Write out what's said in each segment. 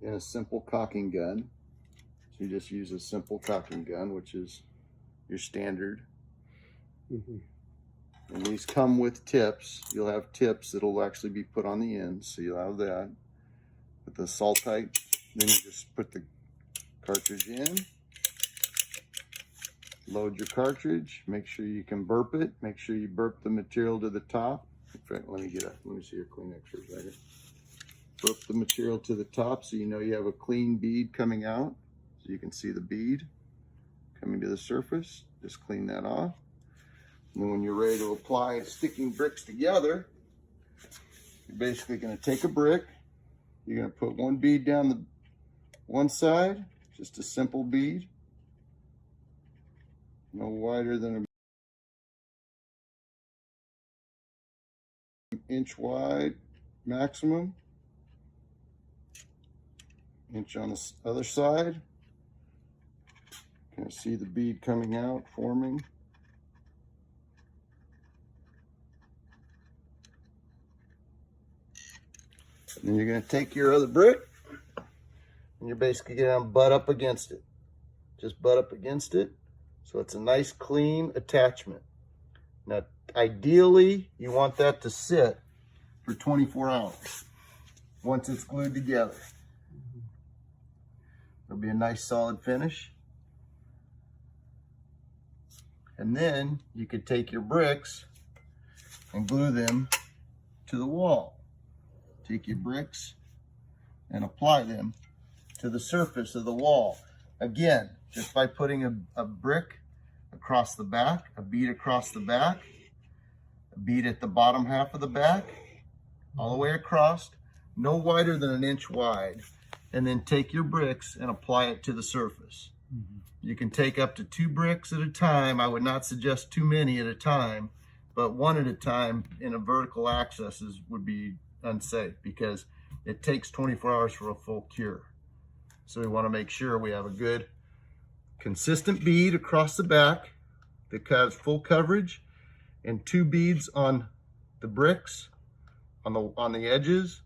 in a simple caulking gun. So you just use a simple caulking gun, which is your standard. And these come with tips. You'll have tips that'll actually be put on the ends, so you'll have that. With the Saltite, then you just put the cartridge in, load your cartridge, make sure you can burp it, make sure you burp the material to the top. In fact, let me see your Kleenex for a second. Burp the material to the top so you know you have a clean bead coming out, so you can see the bead coming to the surface. Just clean that off. And then when you're ready to apply sticking bricks together, you're basically going to take a brick, you're going to put one bead down the one side, just a simple bead, no wider than an inch wide maximum, inch on the other side. Can you see the bead coming out, forming? And then you're going to take your other brick and you're basically going to butt up against it. Just butt up against it so it's a nice clean attachment. Now, ideally, you want that to sit for 24 hours once it's glued together. It'll be a nice solid finish. And then you could take your bricks and glue them to the wall. Take your bricks and apply them to the surface of the wall. Again, just by putting a brick across the back, a bead across the back, a bead at the bottom half of the back, all the way across, no wider than an inch wide, and then take your bricks and apply it to the surface. You can take up to 2 bricks at a time. I would not suggest too many at a time, but 1 at a time in a vertical axis would be unsafe because it takes 24 hours for a full cure. So we want to make sure we have a good consistent bead across the back that has full coverage and 2 beads on the bricks on the edges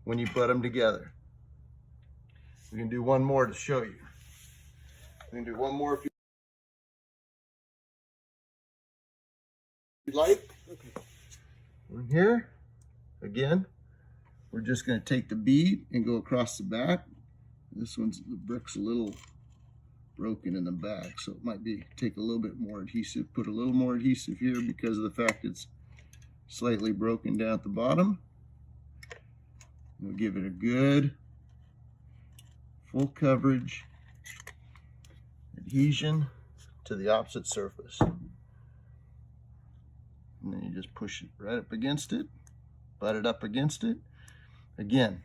when you put them together. We can do one more to show you. We can do one more if you'd like. Okay. We're here. Again, we're just going to take the bead and go across the back. The brick's a little broken in the back, so it might take a little bit more adhesive. Put a little more adhesive here because of the fact it's slightly broken down at the bottom. We'll give it a good full coverage adhesion to the opposite surface. And then you just push it right up against it. Butt it up against it. Again,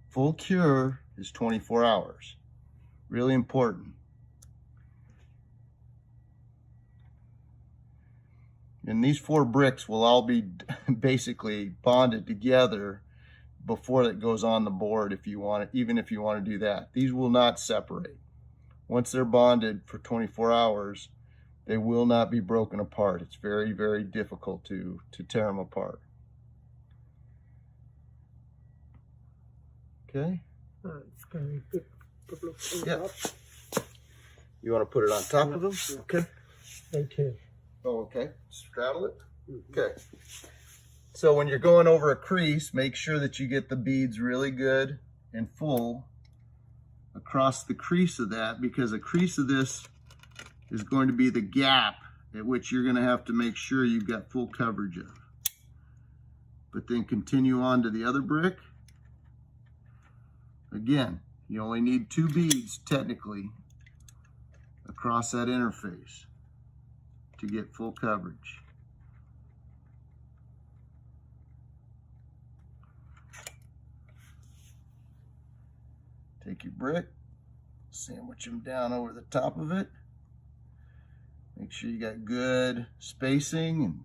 full cure is 24 hours. Really important. And these 4 bricks will all be basically bonded together before it goes on the board if you want it, even if you want to do that. These will not separate. Once they're bonded for 24 hours, they will not be broken apart. It's very, very difficult to tear them apart. Okay. Can we put on Yeah. top? You want to put it on top of them? Okay. Right here. Oh, okay. Straddle it. Okay. So when you're going over a crease, make sure that you get the beads really good and full across the crease of that, because a crease of this is going to be the gap at which you're going to have to make sure you've got full coverage of. But then continue on to the other brick. Again, you only need 2 beads technically across that interface to get full coverage. Take your brick, sandwich them down over the top of it. Make sure you got good spacing and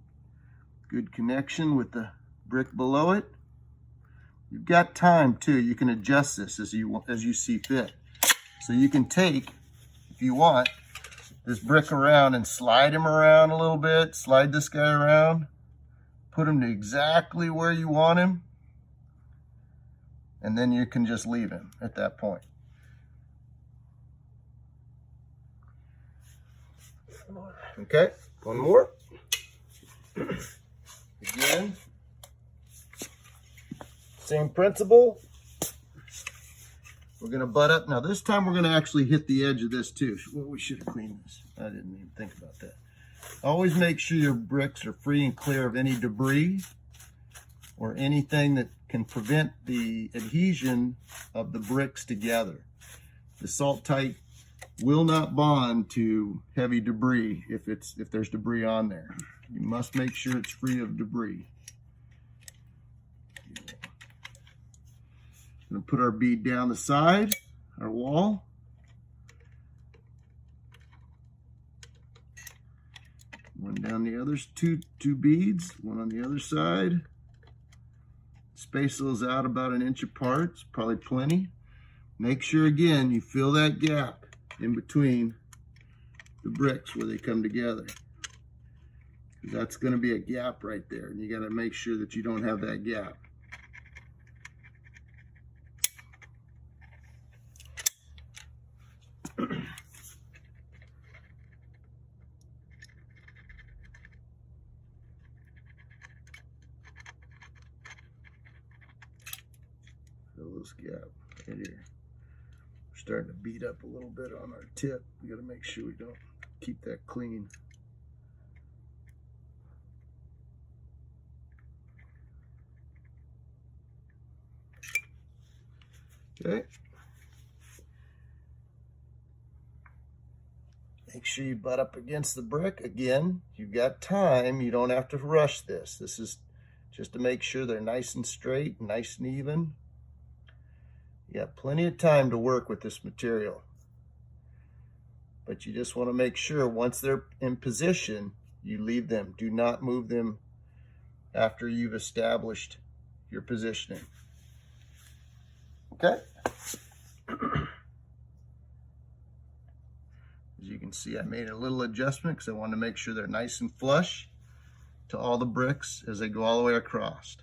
good connection with the brick below it. You've got time too. You can adjust this as you see fit. So you can take, if you want, this brick around and slide him around a little bit. Slide this guy around. Put him to exactly where you want him. and then you can just leave him at that point. Okay, one more. Again, same principle. We're gonna butt up. Now this time we're gonna actually hit the edge of this too. Well, we should have cleaned this. I didn't even think about that. Always make sure your bricks are free and clear of any debris or anything that can prevent the adhesion of the bricks together. The Saltite will not bond to heavy debris if there's debris on there. You must make sure it's free of debris. We're gonna put our bead down the side, our wall. One down the others, two beads, one on the other side. Space those out about 1 inch apart, it's probably plenty. Make sure again you fill that gap in between the bricks where they come together. That's going to be a gap right there, and you got to make sure that you don't have that gap. Fill this gap right here. We're starting to beat up a little bit on our tip. We got to make sure we don't keep that clean. Okay. Make sure you butt up against the brick. Again, you've got time. You don't have to rush this. This is just to make sure they're nice and straight, nice and even. You have plenty of time to work with this material. But you just want to make sure once they're in position, you leave them. Do not move them after you've established your positioning. Okay? As you can see, I made a little adjustment because I wanted to make sure they're nice and flush to all the bricks as they go all the way across.